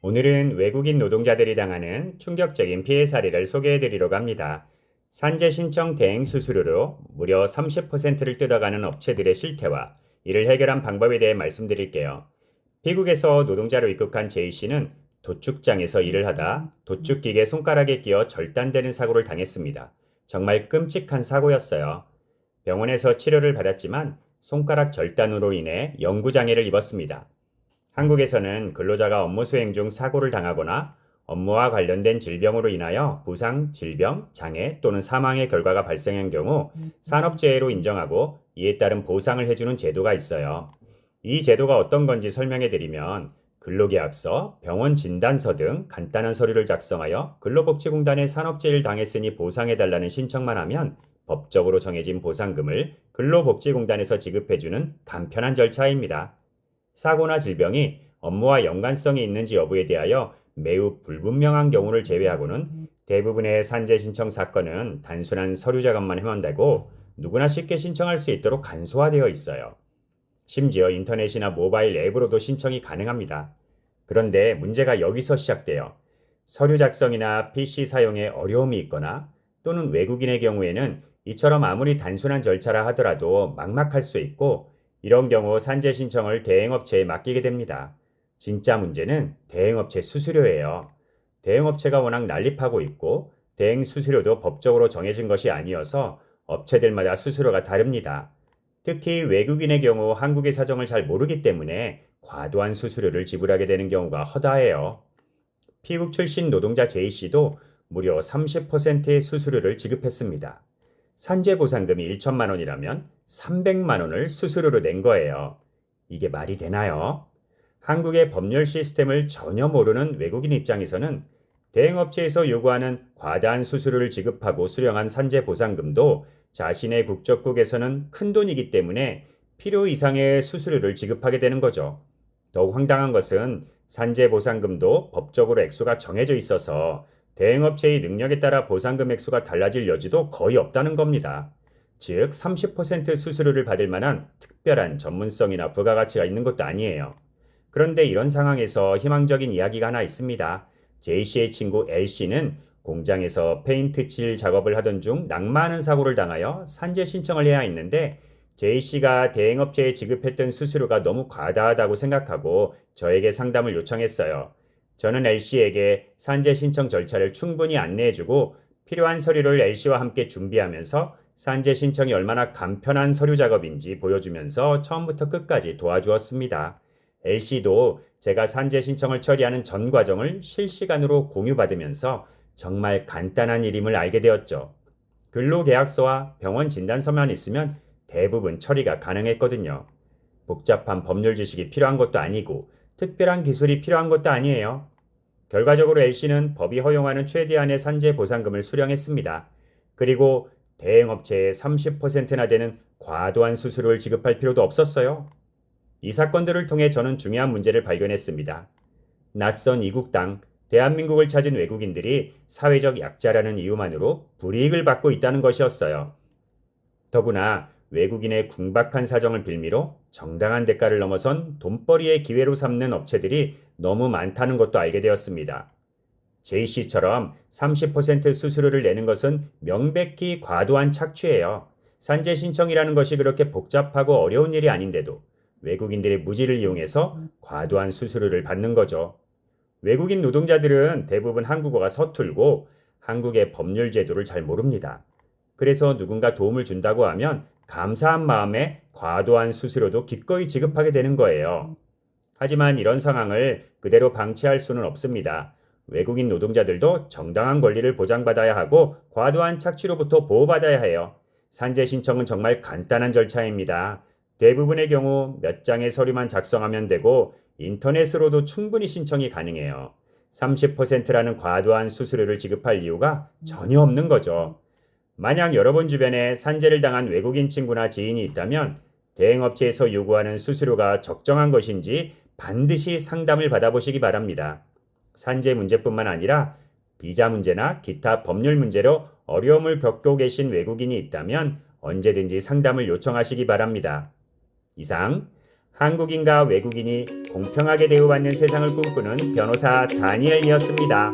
오늘은 외국인 노동자들이 당하는 충격적인 피해 사례를 소개해드리려고 합니다. 산재 신청 대행 수수료로 무려 30%를 뜯어가는 업체들의 실태와 이를 해결한 방법에 대해 말씀드릴게요. 미국에서 노동자로 입국한 제이 씨는 도축장에서 일을 하다 도축기계 손가락에 끼어 절단되는 사고를 당했습니다. 정말 끔찍한 사고였어요. 병원에서 치료를 받았지만 손가락 절단으로 인해 영구장애를 입었습니다. 한국에서는 근로자가 업무 수행 중 사고를 당하거나 업무와 관련된 질병으로 인하여 부상, 질병, 장애 또는 사망의 결과가 발생한 경우 산업재해로 인정하고 이에 따른 보상을 해주는 제도가 있어요. 이 제도가 어떤 건지 설명해 드리면 근로계약서, 병원 진단서 등 간단한 서류를 작성하여 근로복지공단에 산업재해를 당했으니 보상해달라는 신청만 하면 법적으로 정해진 보상금을 근로복지공단에서 지급해주는 간편한 절차입니다. 사고나 질병이 업무와 연관성이 있는지 여부에 대하여 매우 불분명한 경우를 제외하고는 대부분의 산재 신청 사건은 단순한 서류 작업만 하면 되고 누구나 쉽게 신청할 수 있도록 간소화되어 있어요. 심지어 인터넷이나 모바일 앱으로도 신청이 가능합니다. 그런데 문제가 여기서 시작돼요. 서류 작성이나 PC 사용에 어려움이 있거나 또는 외국인의 경우에는 이처럼 아무리 단순한 절차라 하더라도 막막할 수 있고 이런 경우 산재 신청을 대행업체에 맡기게 됩니다. 진짜 문제는 대행업체 수수료예요. 대행업체가 워낙 난립하고 있고 대행 수수료도 법적으로 정해진 것이 아니어서 업체들마다 수수료가 다릅니다. 특히 외국인의 경우 한국의 사정을 잘 모르기 때문에 과도한 수수료를 지불하게 되는 경우가 허다해요. 피국 출신 노동자 제이 씨도 무려 30%의 수수료를 지급했습니다. 산재 보상금이 1천만 원이라면 300만 원을 수수료로 낸 거예요. 이게 말이 되나요? 한국의 법률 시스템을 전혀 모르는 외국인 입장에서는 대행업체에서 요구하는 과다한 수수료를 지급하고 수령한 산재 보상금도 자신의 국적국에서는 큰 돈이기 때문에 필요 이상의 수수료를 지급하게 되는 거죠. 더욱 황당한 것은 산재 보상금도 법적으로 액수가 정해져 있어서 대행업체의 능력에 따라 보상금 액수가 달라질 여지도 거의 없다는 겁니다. 즉, 30% 수수료를 받을 만한 특별한 전문성이나 부가가치가 있는 것도 아니에요. 그런데 이런 상황에서 희망적인 이야기가 하나 있습니다. J씨의 친구 L씨는 공장에서 페인트 칠 작업을 하던 중 낙마하는 사고를 당하여 산재 신청을 해야 했는데 J씨가 대행업체에 지급했던 수수료가 너무 과다하다고 생각하고 저에게 상담을 요청했어요. 저는 L씨에게 산재 신청 절차를 충분히 안내해주고 필요한 서류를 L씨와 함께 준비하면서 산재 신청이 얼마나 간편한 서류 작업인지 보여주면서 처음부터 끝까지 도와주었습니다. L씨도 제가 산재 신청을 처리하는 전 과정을 실시간으로 공유받으면서 정말 간단한 일임을 알게 되었죠. 근로계약서와 병원 진단서만 있으면 대부분 처리가 가능했거든요. 복잡한 법률 지식이 필요한 것도 아니고 특별한 기술이 필요한 것도 아니에요. 결과적으로 L씨는 법이 허용하는 최대한의 산재 보상금을 수령했습니다. 그리고 대행업체에 30%나 되는 과도한 수수료를 지급할 필요도 없었어요. 이 사건들을 통해 저는 중요한 문제를 발견했습니다. 낯선 이국 땅, 대한민국을 찾은 외국인들이 사회적 약자라는 이유만으로 불이익을 받고 있다는 것이었어요. 더구나 외국인의 궁박한 사정을 빌미로 정당한 대가를 넘어선 돈벌이의 기회로 삼는 업체들이 너무 많다는 것도 알게 되었습니다. J씨처럼 30% 수수료를 내는 것은 명백히 과도한 착취예요. 산재 신청이라는 것이 그렇게 복잡하고 어려운 일이 아닌데도 외국인들의 무지를 이용해서 과도한 수수료를 받는 거죠. 외국인 노동자들은 대부분 한국어가 서툴고 한국의 법률 제도를 잘 모릅니다. 그래서 누군가 도움을 준다고 하면 감사한 마음에 과도한 수수료도 기꺼이 지급하게 되는 거예요. 하지만 이런 상황을 그대로 방치할 수는 없습니다. 외국인 노동자들도 정당한 권리를 보장받아야 하고 과도한 착취로부터 보호받아야 해요. 산재 신청은 정말 간단한 절차입니다. 대부분의 경우 몇 장의 서류만 작성하면 되고 인터넷으로도 충분히 신청이 가능해요. 30%라는 과도한 수수료를 지급할 이유가 전혀 없는 거죠. 만약 여러분 주변에 산재를 당한 외국인 친구나 지인이 있다면 대행업체에서 요구하는 수수료가 적정한 것인지 반드시 상담을 받아보시기 바랍니다. 산재 문제뿐만 아니라 비자 문제나 기타 법률 문제로 어려움을 겪고 계신 외국인이 있다면 언제든지 상담을 요청하시기 바랍니다. 이상 한국인과 외국인이 공평하게 대우받는 세상을 꿈꾸는 변호사 다니엘이었습니다.